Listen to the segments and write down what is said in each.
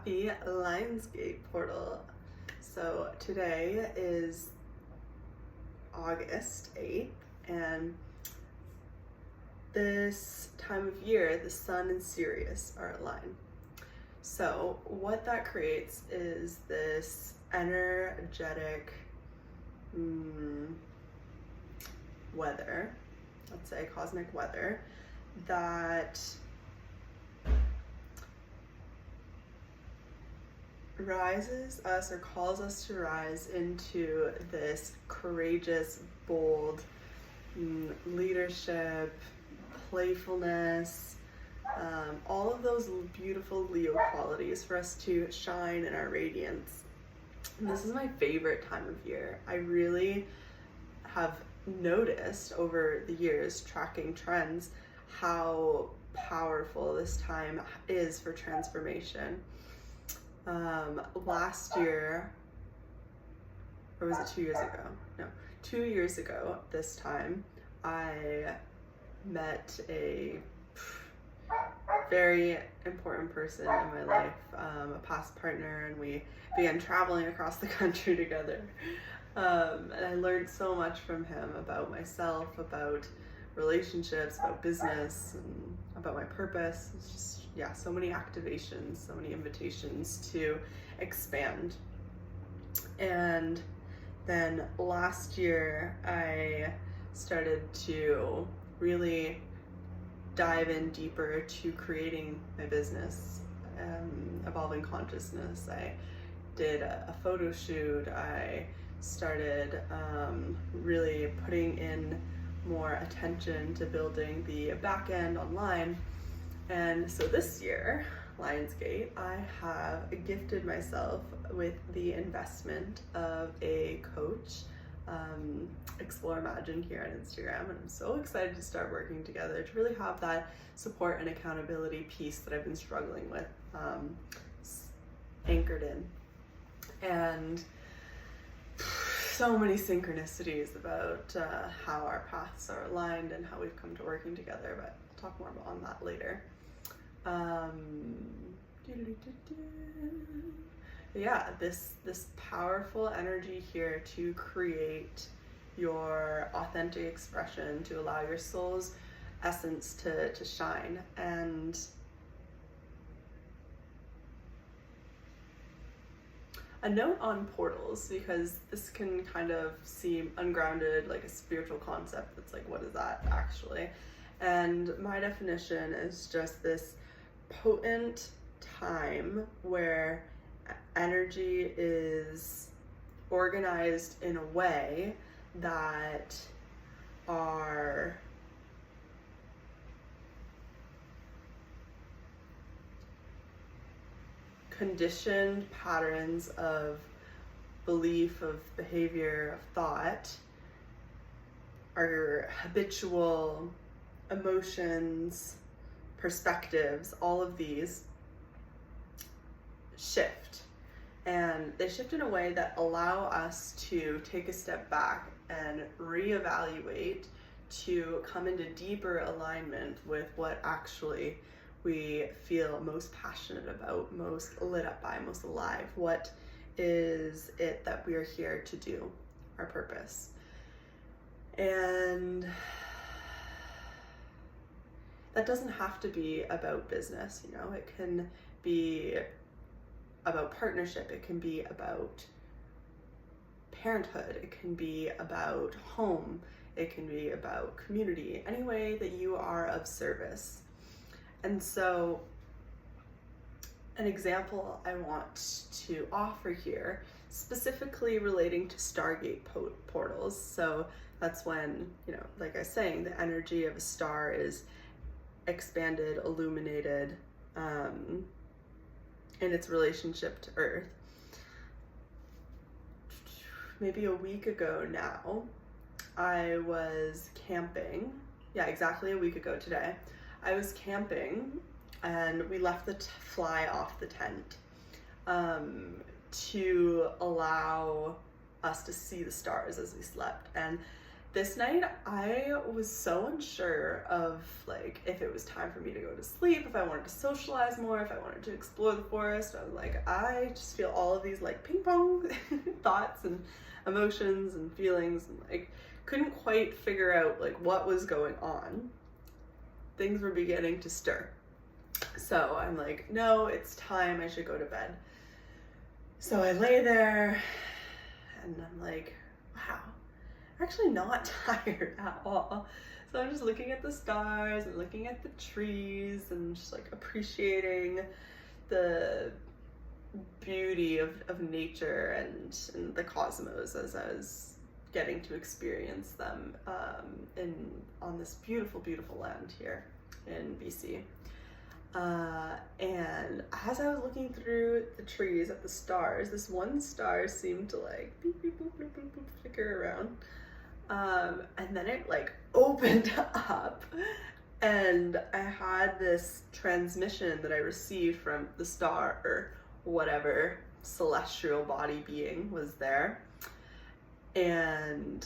Happy Lionsgate portal. So today is August 8th, and this time of year, the sun and Sirius are aligned. So what that creates is this energetic weather, let's say cosmic weather, that rises us or calls us to rise into this courageous, bold leadership, playfulness, all of those beautiful Leo qualities for us to shine in our radiance. And this is my favorite time of year. I really have noticed over the years, tracking trends, how powerful this time is for transformation. Last year, or was it 2 years ago? No, 2 years ago this time, I met a very important person in my life, a past partner, and we began traveling across the country together. And I learned so much from him about myself, about relationships, about business, and about my purpose. It's just, yeah, so many activations, so many invitations to expand. And then last year, I started to really dive in deeper to creating my business, Evolving Consciousness. I did a photo shoot. I started really putting in more attention to building the back end online. And so this year, Lionsgate, I have gifted myself with the investment of a coach, Explore Imagine, here on Instagram, and I'm so excited to start working together to really have that support and accountability piece that I've been struggling with anchored in. And so many synchronicities about how our paths are aligned and how we've come to working together, but I'll talk more on that later. Yeah, this powerful energy here to create your authentic expression, to allow your soul's essence to shine. And a note on portals, because this can kind of seem ungrounded, like a spiritual concept that's like, what is that actually? And my definition is just this potent time where energy is organized in a way that are conditioned patterns of belief, of behavior, of thought, our habitual emotions, perspectives, all of these shift. And they shift in a way that allow us to take a step back and reevaluate, to come into deeper alignment with what actually we feel most passionate about, most lit up by, most alive. What is it that we are here to do, our purpose? And that doesn't have to be about business, you know, it can be about partnership, it can be about parenthood, it can be about home, it can be about community, any way that you are of service. And so an example I want to offer here, specifically relating to Stargate portals. So that's when, you know, like I was saying, the energy of a star is expanded, illuminated, in its relationship to Earth. Maybe a week ago now, I was camping. Yeah, exactly a week ago today. I was camping and we left the fly off the tent to allow us to see the stars as we slept. And this night I was so unsure of like if it was time for me to go to sleep, if I wanted to socialize more, if I wanted to explore the forest. I was like, I just feel all of these like ping pong thoughts and emotions and feelings, and like couldn't quite figure out like what was going on. Things were beginning to stir. So I'm like, no, it's time, I should go to bed. So I lay there and I'm like, wow, I'm actually not tired at all. So I'm just looking at the stars and looking at the trees and just like appreciating the beauty of nature and the cosmos as I was getting to experience them on this beautiful, beautiful land here in BC. And as I was looking through the trees at the stars, this one star seemed to like beep, beep, boop, boop, boop, boop, flicker around. And then it like opened up and I had this transmission that I received from the star or whatever celestial body being was there. And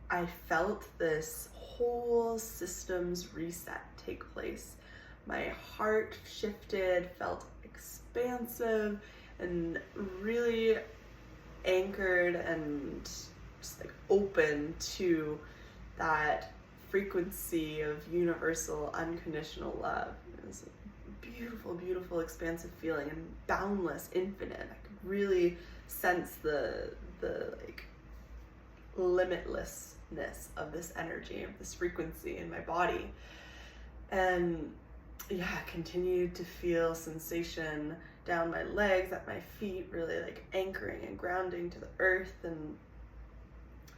I felt this whole system's reset take place. My heart shifted, felt expansive and really anchored and just like open to that frequency of universal unconditional love. It was a beautiful, beautiful, expansive feeling and boundless, infinite. I could really sense the like limitlessness of this energy, of this frequency in my body. And yeah, continued to feel sensation down my legs, at my feet, really like anchoring and grounding to the earth. And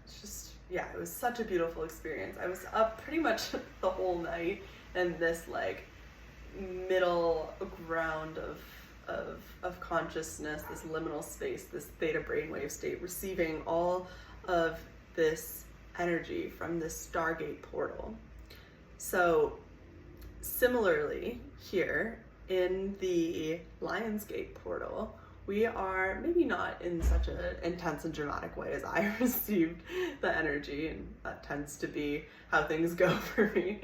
it's just, yeah, it was such a beautiful experience. I was up pretty much the whole night in this like middle ground of consciousness, this liminal space, this theta brainwave state, receiving all of this energy from this Stargate portal. So similarly here in the Lionsgate portal, we are maybe not in such an intense and dramatic way as I received the energy, and that tends to be how things go for me.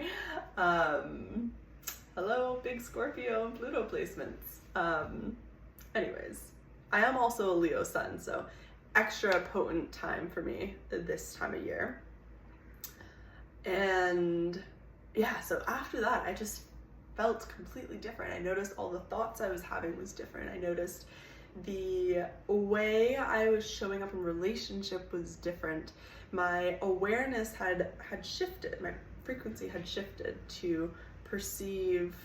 Hello, big Scorpio and Pluto placements. Anyways, I am also a Leo sun, so extra potent time for me this time of year. And yeah, so after that, I just felt completely different. I noticed all the thoughts I was having was different. I noticed the way I was showing up in relationship was different. My awareness had shifted. My frequency had shifted to perceive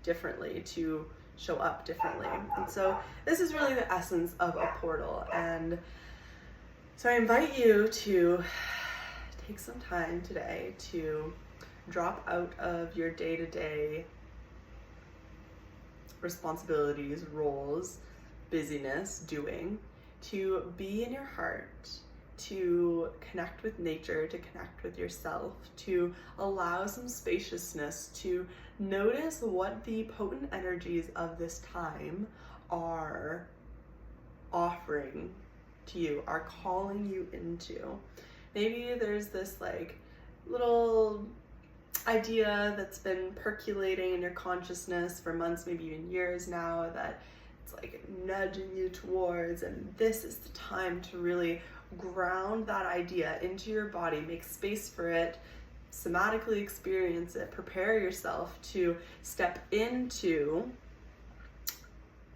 differently, to show up differently. And so this is really the essence of a portal. And so I invite you to take some time today to drop out of your day-to-day responsibilities, roles, busyness, doing, to be in your heart, to connect with nature, to connect with yourself, to allow some spaciousness, to notice what the potent energies of this time are offering to you, are calling you into. Maybe there's this like little idea that's been percolating in your consciousness for months, maybe even years now, that it's like nudging you towards, and this is the time to really ground that idea into your body, make space for it, somatically experience it, prepare yourself to step into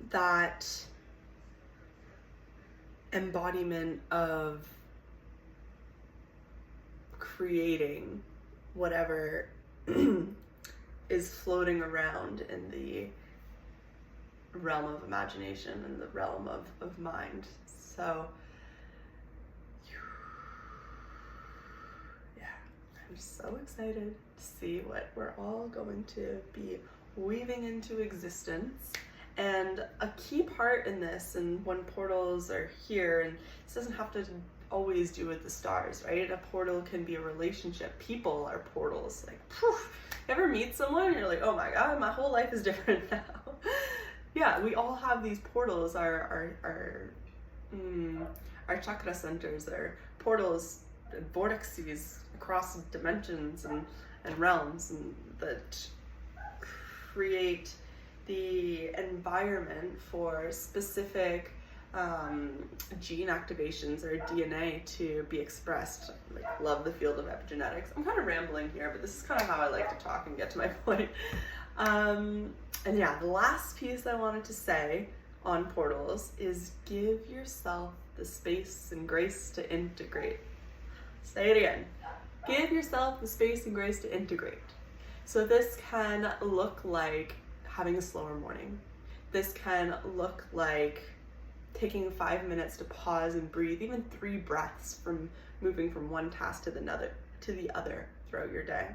that embodiment of creating whatever is floating around in the realm of imagination and the realm of mind. So yeah, I'm so excited to see what we're all going to be weaving into existence. And a key part in this, and when portals are here, and this doesn't have to always do with the stars, right? A portal can be a relationship. People are portals. Like, you ever meet someone and you're like, oh my God, my whole life is different now. Yeah, we all have these portals, our chakra centers, are portals vortices across dimensions and realms, and that create the environment for specific gene activations or DNA to be expressed. Like, love the field of epigenetics. I'm kind of rambling here, but this is kind of how I like to talk and get to my point. And yeah, the last piece I wanted to say on portals is give yourself the space and grace to integrate. Say it again. Give yourself the space and grace to integrate. So this can look like having a slower morning. This can look like taking 5 minutes to pause and breathe, even 3 breaths from moving from one task to the other throughout your day.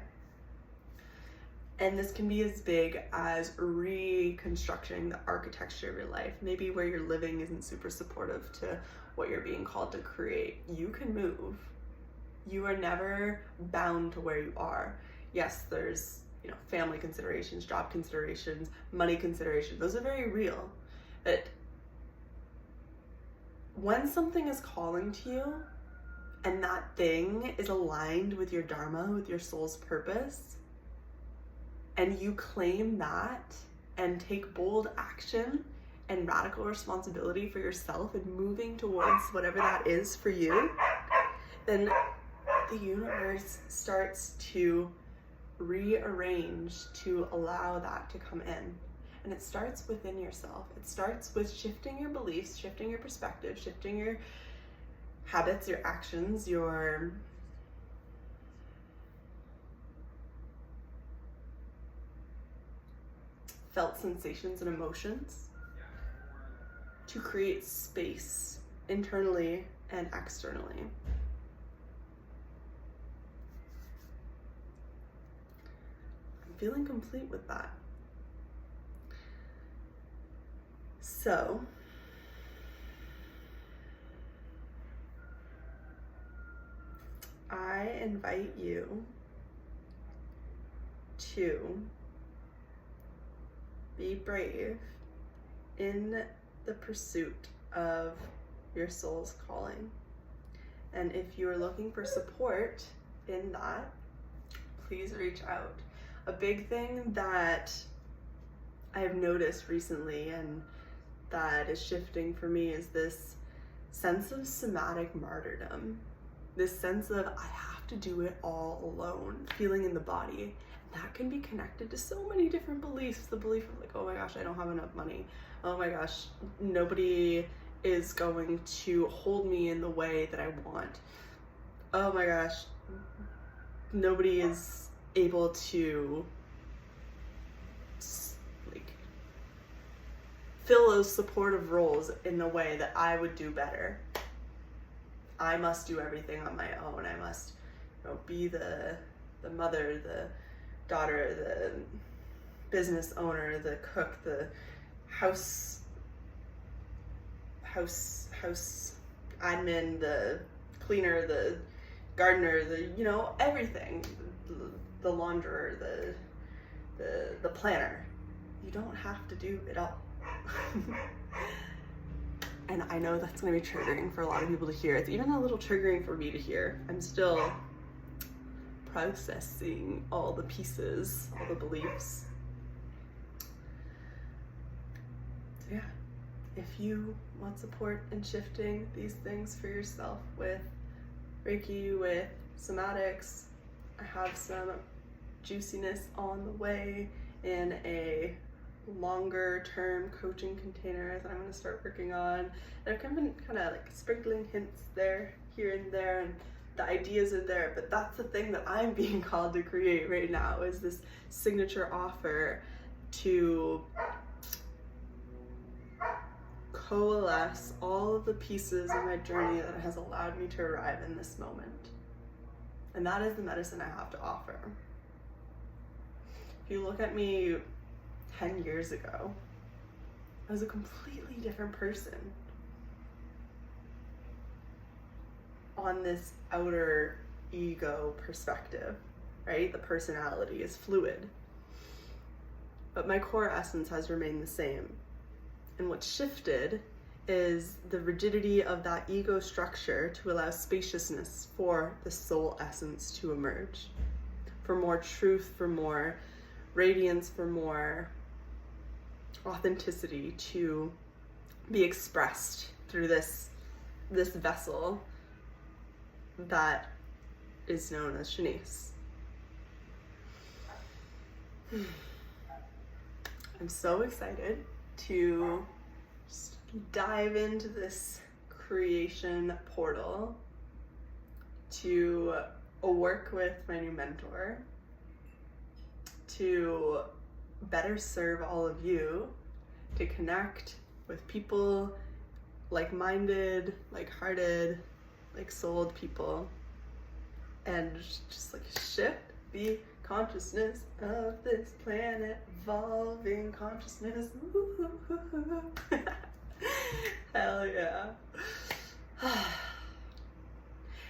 And this can be as big as reconstructing the architecture of your life. Maybe where you're living isn't super supportive to what you're being called to create. You can move. You are never bound to where you are. Yes, there's, family considerations, job considerations, money considerations. Those are very real. But when something is calling to you and that thing is aligned with your dharma, with your soul's purpose, and you claim that and take bold action and radical responsibility for yourself and moving towards whatever that is for you, then the universe starts to rearrange to allow that to come in. And it starts within yourself. It starts with shifting your beliefs, shifting your perspective, shifting your habits, your actions, your felt sensations and emotions to create space internally and externally. I'm feeling complete with that. So, I invite you to be brave in the pursuit of your soul's calling. And if you are looking for support in that, please reach out. A big thing that I have noticed recently and that is shifting for me is this sense of somatic martyrdom. This sense of I have to do it all alone, feeling in the body. And that can be connected to so many different beliefs. The belief of like, oh my gosh, I don't have enough money. Oh my gosh, nobody is going to hold me in the way that I want. Oh my gosh, nobody is able to fill those supportive roles in the way that I would do better. I must do everything on my own. I must, be the mother, the daughter, the business owner, the cook, the house admin, the cleaner, the gardener, the everything, the launderer, the planner. You don't have to do it all. And I know that's going to be triggering for a lot of people to hear. It's even a little triggering for me to hear. I'm still processing all the pieces, all the beliefs. So yeah, if you want support in shifting these things for yourself with Reiki, with somatics, I have some juiciness on the way in a longer term coaching container that I'm going to start working on. And I've been kind of like sprinkling hints there, here and there, and the ideas are there, but that's the thing that I'm being called to create right now, is this signature offer to coalesce all of the pieces of my journey that has allowed me to arrive in this moment. And that is the medicine I have to offer. If you look at me 10 years ago, I was a completely different person on this outer ego perspective, right? The personality is fluid, but my core essence has remained the same. And what shifted is the rigidity of that ego structure to allow spaciousness for the soul essence to emerge, for more truth, for more radiance, for more authenticity to be expressed through this vessel that is known as Chenisse. I'm so excited to just dive into this creation portal to work with my new mentor, to better serve all of you, to connect with people like-minded, like-hearted, like-souled people, and just like shift the consciousness of this planet, evolving consciousness. Hell yeah. And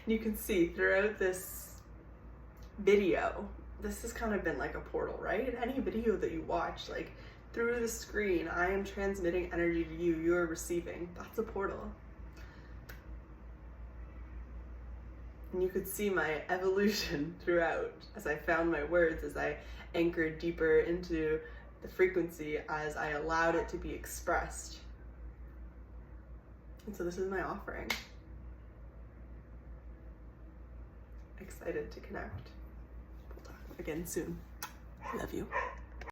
you can see throughout this video, this has kind of been like a portal, right? Any video that you watch, like through the screen, I am transmitting energy to you, you're receiving. That's a portal. And you could see my evolution throughout as I found my words, as I anchored deeper into the frequency, as I allowed it to be expressed. And so this is my offering. Excited to connect. We'll talk again soon. Love you.